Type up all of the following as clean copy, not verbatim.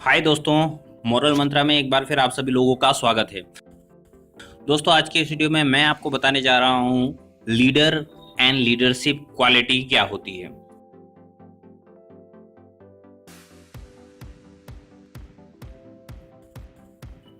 हाय दोस्तों, मोरल मंत्रा में एक बार फिर आप सभी लोगों का स्वागत है। दोस्तों, आज के इस वीडियो में मैं आपको बताने जा रहा हूँ लीडर एंड लीडरशिप क्वालिटी क्या होती है।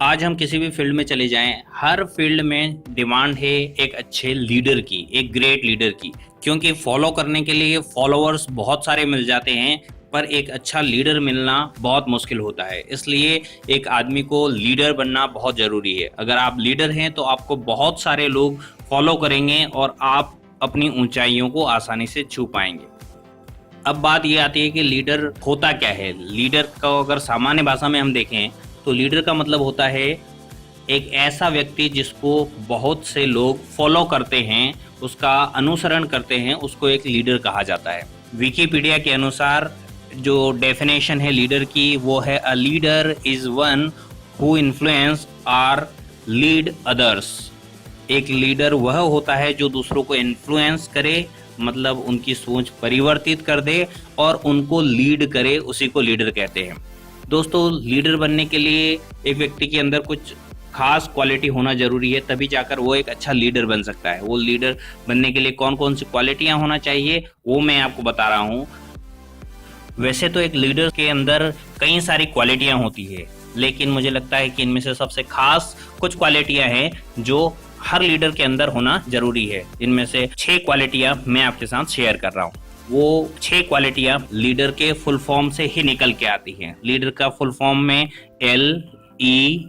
आज हम किसी भी फील्ड में चले जाएं, हर फील्ड में डिमांड है एक अच्छे लीडर की, एक ग्रेट लीडर की, क्योंकि फॉलो करने के लिए फॉलोअर्स बहुत सारे मिल जाते हैं, पर एक अच्छा लीडर मिलना बहुत मुश्किल होता है। इसलिए एक आदमी को लीडर बनना बहुत ज़रूरी है। अगर आप लीडर हैं तो आपको बहुत सारे लोग फॉलो करेंगे और आप अपनी ऊंचाइयों को आसानी से छू पाएंगे। अब बात ये आती है कि लीडर होता क्या है। लीडर को अगर सामान्य भाषा में हम देखें तो लीडर का मतलब होता है एक ऐसा व्यक्ति जिसको बहुत से लोग फॉलो करते हैं, उसका अनुसरण करते हैं, उसको एक लीडर कहा जाता है। विकिपीडिया के अनुसार जो डेफिनेशन है लीडर की वो है a leader is one who influence or lead others. एक लीडर वह होता है जो दूसरों को इन्फ्लुएंस करे, मतलब उनकी सोच परिवर्तित कर दे और उनको लीड करे, उसी को लीडर कहते हैं। दोस्तों, लीडर बनने के लिए एक व्यक्ति के अंदर कुछ खास क्वालिटी होना जरूरी है, तभी जाकर वो एक अच्छा लीडर बन सकता है। वो लीडर बनने के लिए कौन कौन सी क्वालिटियां होना चाहिए वो मैं आपको बता रहा हूँ। वैसे तो एक लीडर के अंदर कई सारी क्वालिटियां होती है, लेकिन मुझे लगता है कि इनमें से सबसे खास कुछ क्वालिटियां हैं जो हर लीडर के अंदर होना जरूरी है। इनमें से 6 क्वालिटियां मैं आपके साथ शेयर कर रहा हूँ। वो 6 क्वालिटियां लीडर के फुल फॉर्म से ही निकल के आती हैं। लीडर का फुल फॉर्म में LEADER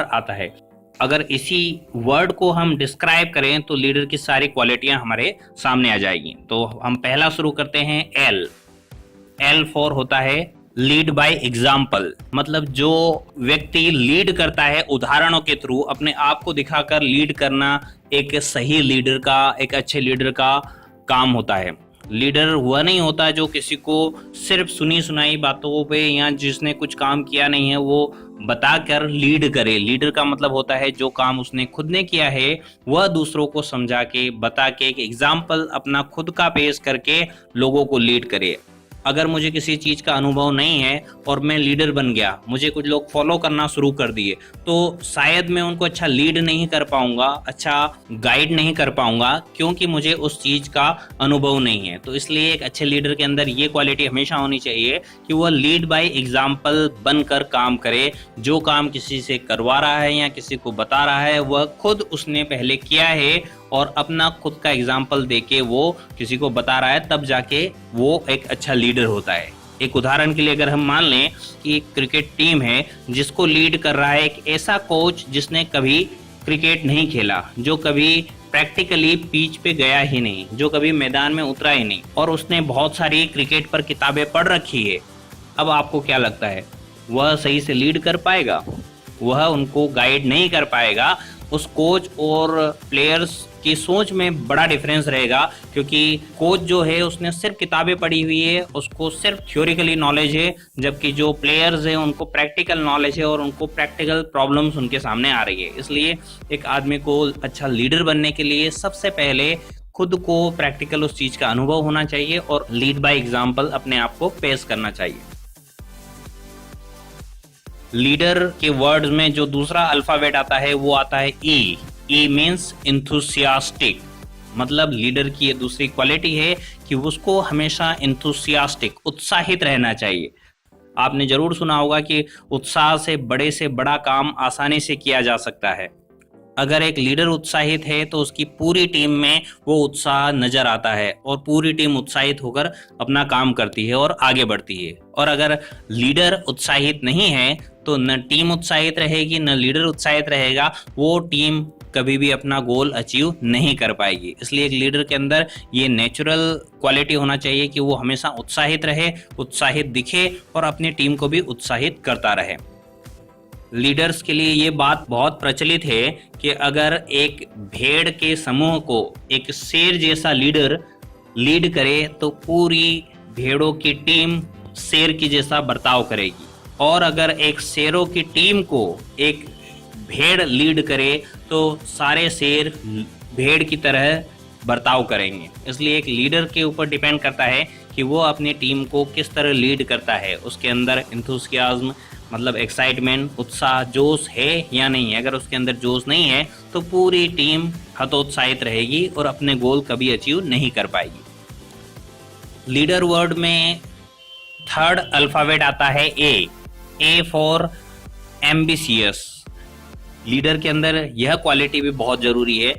आता है। अगर इसी वर्ड को हम डिस्क्राइब करें तो लीडर की सारी क्वालिटियां हमारे सामने आ जाएगी। तो हम पहला शुरू करते हैं L फॉर होता है लीड बाय एग्जाम्पल। मतलब जो व्यक्ति लीड करता है उदाहरणों के थ्रू, अपने आप को दिखाकर लीड करना एक सही लीडर का, एक अच्छे लीडर का काम होता है। लीडर वह नहीं होता जो किसी को सिर्फ सुनी सुनाई बातों पे या जिसने कुछ काम किया नहीं है वो बताकर लीड करे। लीडर का मतलब होता है जो काम उसने खुद ने किया है वह दूसरों को समझा के, बता के, एक एग्जाम्पल अपना खुद का पेश करके लोगों को लीड करे। अगर मुझे किसी चीज का अनुभव नहीं है और मैं लीडर बन गया, मुझे कुछ लोग फॉलो करना शुरू कर दिए, तो शायद मैं उनको अच्छा लीड नहीं कर पाऊंगा, अच्छा गाइड नहीं कर पाऊंगा, क्योंकि मुझे उस चीज का अनुभव नहीं है। तो इसलिए एक अच्छे लीडर के अंदर ये क्वालिटी हमेशा होनी चाहिए कि वह लीड बाय एग्जाम्पल बनकर काम करे। जो काम किसी से करवा रहा है या किसी को बता रहा है वह खुद उसने पहले किया है और अपना खुद का एग्जाम्पल देके वो किसी को बता रहा है, तब जाके वो एक अच्छा लीडर होता है। एक उदाहरण के लिए अगर हम मान लें कि एक क्रिकेट टीम है जिसको लीड कर रहा है एक ऐसा कोच जिसने कभी क्रिकेट नहीं खेला, जो कभी प्रैक्टिकली पिच पे गया ही नहीं, जो कभी मैदान में उतरा ही नहीं, और उसने बहुत सारी क्रिकेट पर किताबें पढ़ रखी है। अब आपको क्या लगता है, वह सही से लीड कर पाएगा? वह उनको गाइड नहीं कर पाएगा। उस कोच और प्लेयर्स की सोच में बड़ा डिफरेंस रहेगा, क्योंकि कोच जो है उसने सिर्फ किताबें पढ़ी हुई है, उसको सिर्फ थ्योरिकली नॉलेज है, जबकि जो प्लेयर्स हैं उनको प्रैक्टिकल नॉलेज है और उनको प्रैक्टिकल प्रॉब्लम्स उनके सामने आ रही है। इसलिए एक आदमी को अच्छा लीडर बनने के लिए सबसे पहले खुद को प्रैक्टिकल उस चीज का अनुभव होना चाहिए और लीड बाय एग्जाम्पल अपने आप को पेश करना चाहिए। लीडर के वर्ड्स में जो दूसरा अल्फाबेट आता है वो आता है ई मीन्स इंथुसियास्टिक। मतलब लीडर की ये दूसरी क्वालिटी है कि उसको हमेशा इंथुसियास्टिक, उत्साहित रहना चाहिए। आपने जरूर सुना होगा कि उत्साह से बड़ा काम आसानी से किया जा सकता है। अगर एक लीडर उत्साहित है तो उसकी पूरी टीम में वो उत्साह नजर आता है और पूरी टीम उत्साहित होकर अपना काम करती है और आगे बढ़ती है। और अगर लीडर उत्साहित नहीं है तो न टीम उत्साहित रहेगी न लीडर उत्साहित रहेगा, वो टीम कभी भी अपना गोल अचीव नहीं कर पाएगी। इसलिए एक लीडर के अंदर ये नेचुरल क्वालिटी होना चाहिए कि वो हमेशा उत्साहित रहे, उत्साहित दिखे और अपनी टीम को भी उत्साहित करता रहे। लीडर्स के लिए ये बात बहुत प्रचलित है कि अगर एक भेड़ के समूह को एक शेर जैसा लीडर लीड करे तो पूरी भेड़ों की टीम शेर की जैसा बर्ताव करेगी, और अगर एक शेरों की टीम को एक भेड़ लीड करे तो सारे शेर भेड़ की तरह बर्ताव करेंगे। इसलिए एक लीडर के ऊपर डिपेंड करता है कि वो अपनी टीम को किस तरह लीड करता है, उसके अंदर एंथुसियाज्म मतलब एक्साइटमेंट, उत्साह, जोश है या नहीं है। अगर उसके अंदर जोश नहीं है तो पूरी टीम हतोत्साहित रहेगी और अपने गोल कभी अचीव नहीं कर पाएगी। लीडर वर्ड में थर्ड अल्फाबेट आता है ए फॉर एम्बिशियस। लीडर के अंदर यह क्वालिटी भी बहुत जरूरी है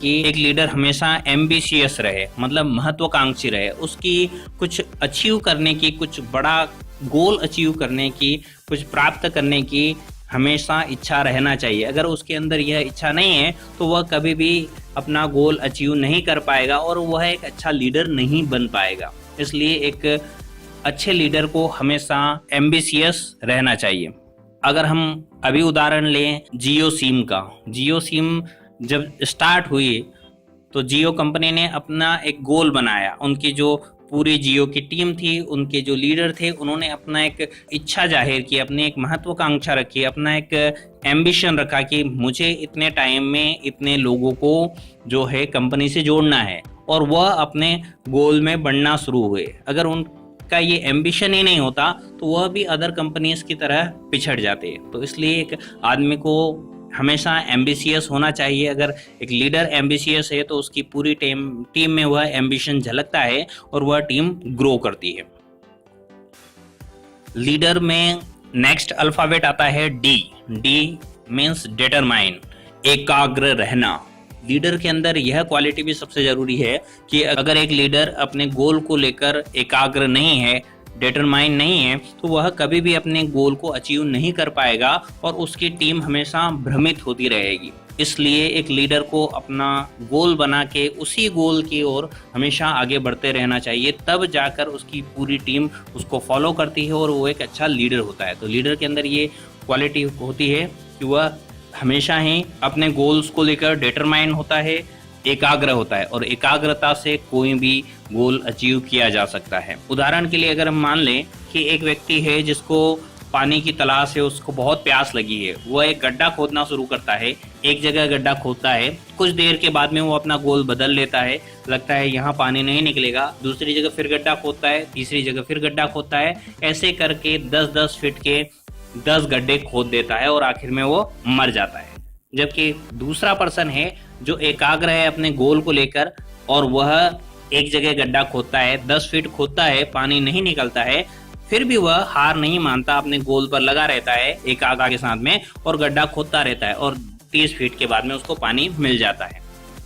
कि एक लीडर हमेशा एम्बिशियस रहे, मतलब महत्वाकांक्षी रहे, उसकी कुछ अचीव करने की, कुछ बड़ा गोल अचीव करने की, कुछ प्राप्त करने की हमेशा इच्छा रहना चाहिए। अगर उसके अंदर यह इच्छा नहीं है तो वह कभी भी अपना गोल अचीव नहीं कर पाएगा और वह एक अच्छा लीडर नहीं बन पाएगा। इसलिए एक अच्छे लीडर को हमेशा एम्बिशियस रहना चाहिए। अगर हम अभी उदाहरण लें जियो सिम का, जियो सिम जब स्टार्ट हुई तो जियो कंपनी ने अपना एक गोल बनाया। उनकी जो पूरी जियो की टीम थी, उनके जो लीडर थे, उन्होंने अपना एक इच्छा जाहिर की, अपनी एक महत्वाकांक्षा रखी, अपना एक एम्बिशन रखा कि मुझे इतने टाइम में इतने लोगों को जो है कंपनी से जोड़ना है, और वह अपने गोल में बढ़ना शुरू हुए। अगर उनका ये एम्बिशन ही नहीं होता तो वह भी अदर कंपनीज की तरह पिछड़ जाते। तो इसलिए एक आदमी को हमेशा एम्बिशियस होना चाहिए। अगर एक लीडर एम्बिशियस है तो उसकी पूरी टीम में वह एम्बिशन झलकता है और वह टीम ग्रो करती है। लीडर में नेक्स्ट अल्फाबेट आता है डी मीन्स डिटरमाइन, एकाग्र रहना। लीडर के अंदर यह क्वालिटी भी सबसे जरूरी है कि अगर एक लीडर अपने गोल को लेकर एकाग्र नहीं है, डिटरमाइन नहीं है, तो वह कभी भी अपने गोल को अचीव नहीं कर पाएगा और उसकी टीम हमेशा भ्रमित होती रहेगी। इसलिए एक लीडर को अपना गोल बना के उसी गोल की ओर हमेशा आगे बढ़ते रहना चाहिए, तब जाकर उसकी पूरी टीम उसको फॉलो करती है और वो एक अच्छा लीडर होता है। तो लीडर के अंदर ये क्वालिटी होती है कि वह हमेशा ही अपने गोल्स को लेकर डिटरमाइन होता है, एकाग्र होता है, और एकाग्रता से कोई भी गोल अचीव किया जा सकता है। उदाहरण के लिए अगर हम मान लें कि एक व्यक्ति है जिसको पानी की तलाश है, उसको बहुत प्यास लगी है, वह एक गड्ढा खोदना शुरू करता है, एक जगह गड्ढा खोदता है, कुछ देर के बाद में वो अपना गोल बदल लेता है, लगता है यहाँ पानी नहीं निकलेगा, दूसरी जगह फिर गड्ढा खोदता है, तीसरी जगह फिर गड्ढा खोदता है, ऐसे करके 10-10 फीट के 10 गड्ढे खोद देता है और आखिर में वो मर जाता है। जबकि दूसरा पर्सन है जो एकाग्र है अपने गोल को लेकर, और वह एक जगह गड्ढा खोदता है, 10 फीट खोदता है, पानी नहीं निकलता है, फिर भी वह हार नहीं मानता, अपने गोल पर लगा रहता है एकाग्रता के साथ में और गड्ढा खोदता रहता है, और 30 फीट के बाद में उसको पानी मिल जाता है।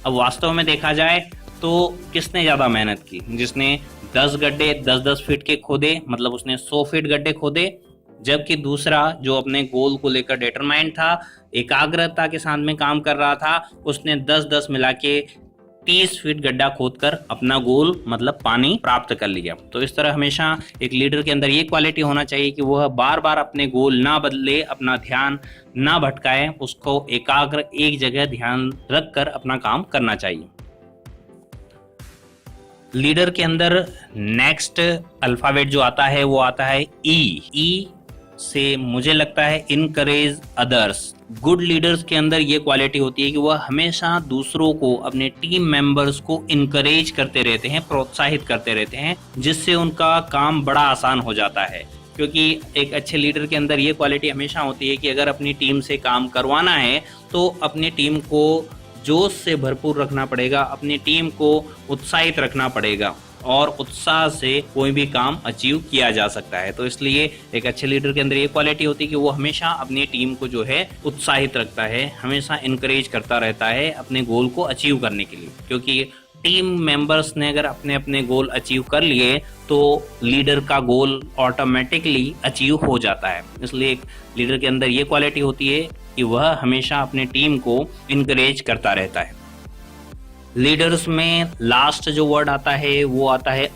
अब वास्तव में देखा जाए तो किसने ज्यादा मेहनत की? जिसने 10 गड्ढे 10-10 फीट के खोदे, मतलब उसने 100 फीट गड्ढे खोदे, जबकि दूसरा जो अपने गोल को लेकर डिटरमाइंड था, एकाग्रता के साथ में काम कर रहा था, उसने 10-10 मिला के 30 फीट गड्ढा खोदकर अपना गोल मतलब पानी प्राप्त कर लिया। तो इस तरह हमेशा एक लीडर के अंदर ये क्वालिटी होना चाहिए कि वह बार बार अपने गोल ना बदले, अपना ध्यान ना भटकाए, उसको एकाग्र एक जगह ध्यान रखकर अपना काम करना चाहिए। लीडर के अंदर नेक्स्ट अल्फाबेट जो आता है वो आता है ई से मुझे लगता है इनकरेज अदर्स। गुड लीडर्स के अंदर ये क्वालिटी होती है कि वह हमेशा दूसरों को, अपने टीम मेंबर्स को इनकरेज करते रहते हैं, प्रोत्साहित करते रहते हैं, जिससे उनका काम बड़ा आसान हो जाता है। क्योंकि एक अच्छे लीडर के अंदर ये क्वालिटी हमेशा होती है कि अगर अपनी टीम से काम करवाना है तो अपनी टीम को जोश से भरपूर रखना पड़ेगा, अपनी टीम को उत्साहित रखना पड़ेगा, और उत्साह से कोई भी काम अचीव किया जा सकता है। तो इसलिए एक अच्छे लीडर के अंदर ये क्वालिटी होती है कि वो हमेशा अपनी टीम को जो है उत्साहित रखता है, हमेशा इनकरेज करता रहता है अपने गोल को अचीव करने के लिए। क्योंकि टीम मेंबर्स ने अगर अपने अपने गोल अचीव कर लिए तो लीडर का गोल ऑटोमेटिकली अचीव हो जाता है। इसलिए एक लीडर के अंदर ये क्वालिटी होती है कि वह हमेशा अपने टीम को इनकरेज करता रहता है। लीडर्स में लास्ट जो वर्ड आता है वो आता है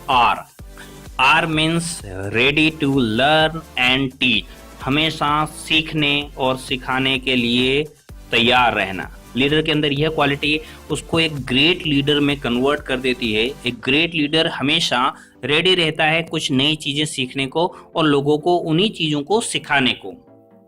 or means ready to learn and teach. हमेशा सीखने और सिखाने के लिए तैयार रहना। लीडर के अंदर यह क्वालिटी उसको एक ग्रेट लीडर में कन्वर्ट कर देती है। एक ग्रेट लीडर हमेशा रेडी रहता है कुछ नई चीजें सीखने को और लोगों को उन्हीं चीजों को सिखाने को।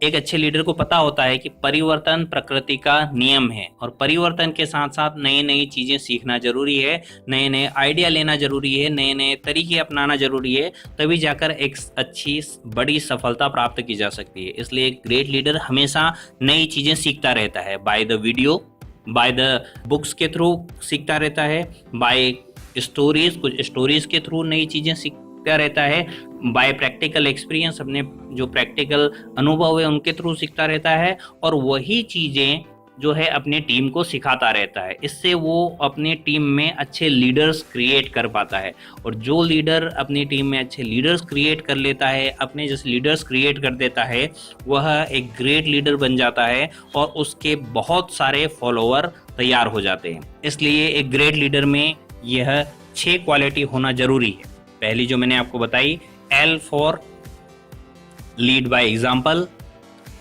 एक अच्छे लीडर को पता होता है कि परिवर्तन प्रकृति का नियम है और परिवर्तन के साथ साथ नई नई चीजें सीखना जरूरी है, नए नए आइडिया लेना जरूरी है, नए नए तरीके अपनाना जरूरी है, तभी जाकर एक अच्छी बड़ी सफलता प्राप्त की जा सकती है। इसलिए एक ग्रेट लीडर हमेशा नई चीजें सीखता रहता है, by the video, by the books के थ्रू सीखता रहता है, बाय स्टोरीज, कुछ स्टोरीज के थ्रू नई चीजें सीखता रहता है, बाय प्रैक्टिकल एक्सपीरियंस, अपने जो प्रैक्टिकल अनुभव है उनके थ्रू सीखता रहता है, और वही चीजें जो है अपनी टीम को सिखाता रहता है। इससे वो अपनी टीम में अच्छे लीडर्स क्रिएट कर पाता है, और जो लीडर अपनी टीम में अच्छे लीडर्स क्रिएट कर लेता है, अपने जैसे लीडर्स क्रिएट कर देता है, वह एक ग्रेट लीडर बन जाता है और उसके बहुत सारे फॉलोअर तैयार हो जाते हैं। इसलिए एक ग्रेट लीडर में यह 6 क्वालिटी होना जरूरी है। पहली जो मैंने आपको बताई, L for lead by example,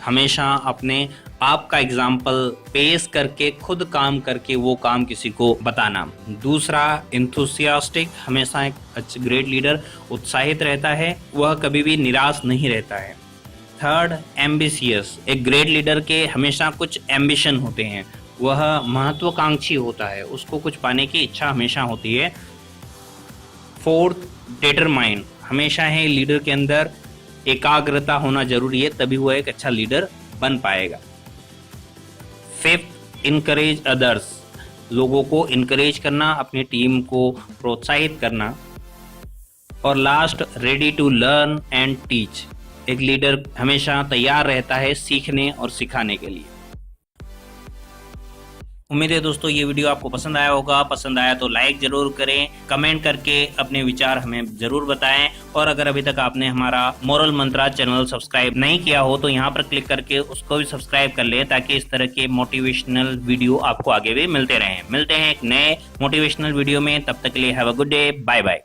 हमेशा अपने आप का एग्जाम्पल पेश करके, खुद काम करके वो काम किसी को बताना। दूसरा, इंथुसियास्टिक, हमेशा एक अच्छे ग्रेट लीडर उत्साहित रहता है, वह कभी भी निराश नहीं रहता है। थर्ड, एम्बिशियस, एक ग्रेट लीडर के हमेशा कुछ एम्बिशन होते हैं, वह महत्वाकांक्षी होता है, उसको कुछ पाने की इच्छा हमेशा होती है। फोर्थ, डिटरमाइन, हमेशा है लीडर के अंदर एकाग्रता होना जरूरी है, तभी वह एक अच्छा लीडर बन पाएगा। फिफ्थ, इनकरेज अदर्स, लोगों को इनकरेज करना, अपनी टीम को प्रोत्साहित करना। और last, ready to learn and teach, एक लीडर हमेशा तैयार रहता है सीखने और सिखाने के लिए। उम्मीद है दोस्तों ये वीडियो आपको पसंद आया होगा। पसंद आया तो लाइक जरूर करें, कमेंट करके अपने विचार हमें जरूर बताएं, और अगर अभी तक आपने हमारा मोरल मंत्रा चैनल सब्सक्राइब नहीं किया हो तो यहाँ पर क्लिक करके उसको भी सब्सक्राइब कर लें, ताकि इस तरह के मोटिवेशनल वीडियो आपको आगे भी मिलते रहें। मिलते हैं एक नए मोटिवेशनल वीडियो में, तब तक के लिए have a good day, bye bye.